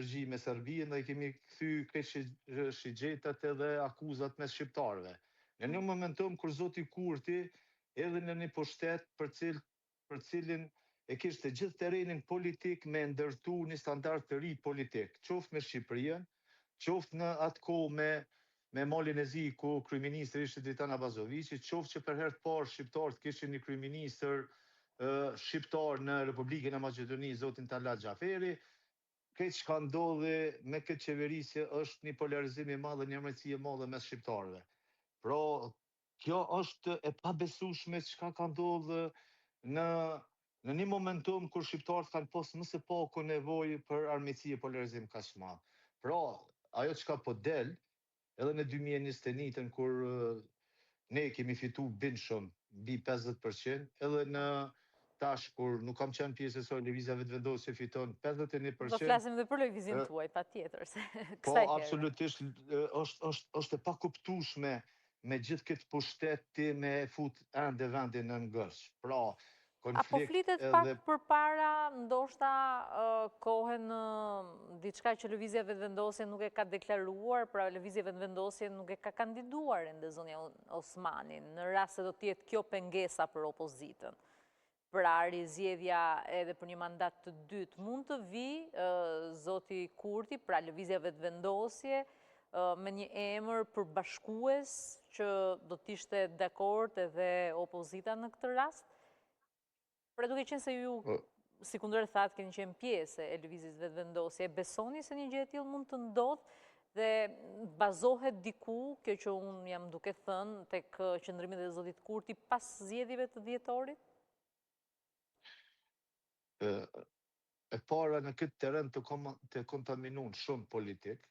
energji me Serbinë dhe kemi kthy këtë shigjetat edhe akuzat mes shqiptarëve. Në një momentum kur zoti Kurti edhe në një pushtet për cilin e kishte gjithë terrenin politik me ndërtu një standard të ri politik, qoftë me Shqipërinë, qoftë në atë kohë me Malin e Zi, ku kryeministri ishte Dritan Abazoviqi, qoftë që për herë të parë shqiptarët kishin një kryeministër shqiptar në Republikën e Maqedonisë, zotin Talat Xhaferi. Këtë çka ndodhi me këtë qeverisje është një polarizim i madh dhe një emërci e madhe mes shqiptarëve. Pra, kjo është e pabesueshme çka ka ndodhur në një momentum kur shqiptarët kanë pas më së paku nevojë për armiqësi e polarizim kaq të madh. Pra, ajo çka po del, edhe në 2021 kur ne kemi fitu bindshëm mbi 50%, edhe në tash kur nuk kam qenë pjesë e saj lëvizjeve të vendosje fiton 51%. Do flasim dhe për lëvizjen tuaj, patjetër, se po absolutisht është e pakuptueshme me gjithë këtë pushtet ti me fut ende vendin në ngërsh. Pra, konflikt. Apo flitet pak përpara ndoshta kohën diçka që lëvizja vetëvendosje nuk e ka deklaruar, pra lëvizja vetëvendosje nuk e ka kandiduar ende zonja Osmani, në rast se do të jetë kjo pengesa për opozitën. Pra rizjedhja edhe për një mandat të dytë mund të vi zoti Kurti, pra lëvizja vetëvendosje, me një emër përbashkues që do t'ishte dakord edhe opozita në këtë rast? Pra duke qenë se ju, si kundër thatë, keni qenë pjesë e lëvizjes vetëvendosje, besoni se një gjë e tillë mund të ndodhë dhe bazohet diku, kjo që unë jam duke thënë, tek qëndrimi dhe zotit Kurti pas zgjedhjeve të dhjetorit? E para në këtë terren të kontaminuar shumë politik,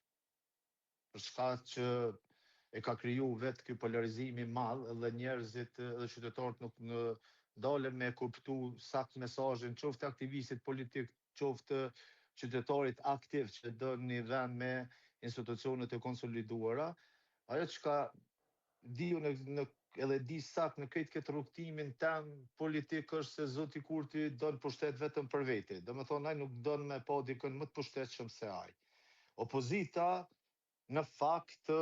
për shkak që e ka kriju vetë ky polarizim i madh dhe njerëzit dhe qytetarët nuk ndalen me kuptu sakt mesazhin, qoftë aktivistit politik, qoftë qytetarit aktiv që don një vend me institucione të konsoliduara. Ajo çka diu edhe di sakt në këtë rrugtimin tem politik është se zoti Kurti don pushtet vetëm për vete. Domethënë ai nuk don me pa dikën më të pushtetshëm se ai. Opozita në fakt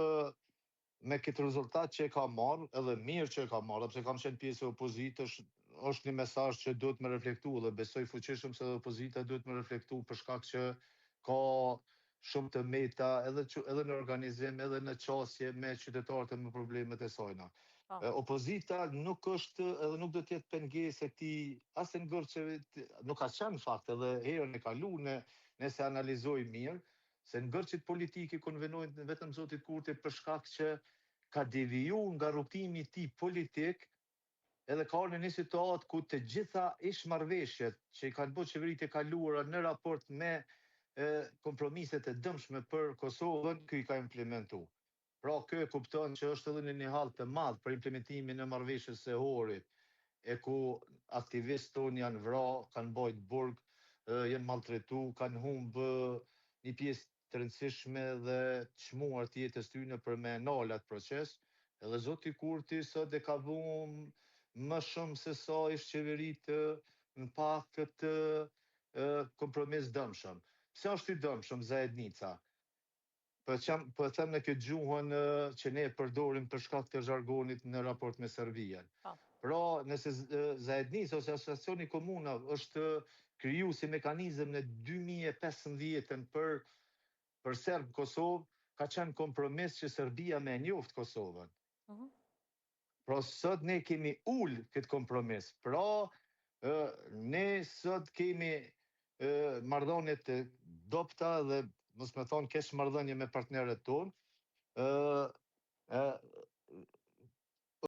me këtë rezultat që e ka marrë, edhe mirë që e ka marrë, pse kam qenë pjesë e opozitës, është një mesazh që duhet me reflektu dhe besoj fuqishëm se opozita duhet me reflektu për shkak që ka shumë të meta edhe në organizim, edhe në qasje me qytetarët e me problemet e sajna. Opozita nuk është edhe nuk do të jetë pengesë e këtij as e ngërçeve, nuk ka qenë në fakt edhe herën e kaluar nëse analizoj mirë, se ngërçet politike konvenojnë vetëm zotit Kurti për shkak që ka deviju nga rrugtimi i tij politik, edhe ka në një situatë ku të gjitha ishmarrveshjet që i kanë bërë qeveritë e kaluara në raport me kompromiset e dëmshme për Kosovën, ky i ka implementu. Pra, kjo e kupton që është edhe në një hall të madh për implementimin e marrëveshjes së Orit, e ku aktivistë tonë janë vrarë, kanë bajt burg, janë maltretu, kanë humbë një pjesë të rëndësishme dhe të çmuar të jetës tyre për me nal atë proces, edhe zoti Kurti sot e ka vënë më shumë se sa ish qeveritë në pak këtë kompromis dëmshëm. Pse është i dëmshëm zajednica? Po e them në këtë gjuhën që ne e përdorim për shkak të zhargonit në raport me Serbian. Pra, nëse zajednica ose asociacioni komuna është kriju si mekanizëm në 2015 për Serb Kosovë, ka qenë kompromis që Serbia me njoft Kosovën. Pra, sot ne kemi këtë kompromis. Pra, ne sot kemi marrëdhënie të dobta dhe mos më thonë kesh marrëdhënie me partnerët tonë,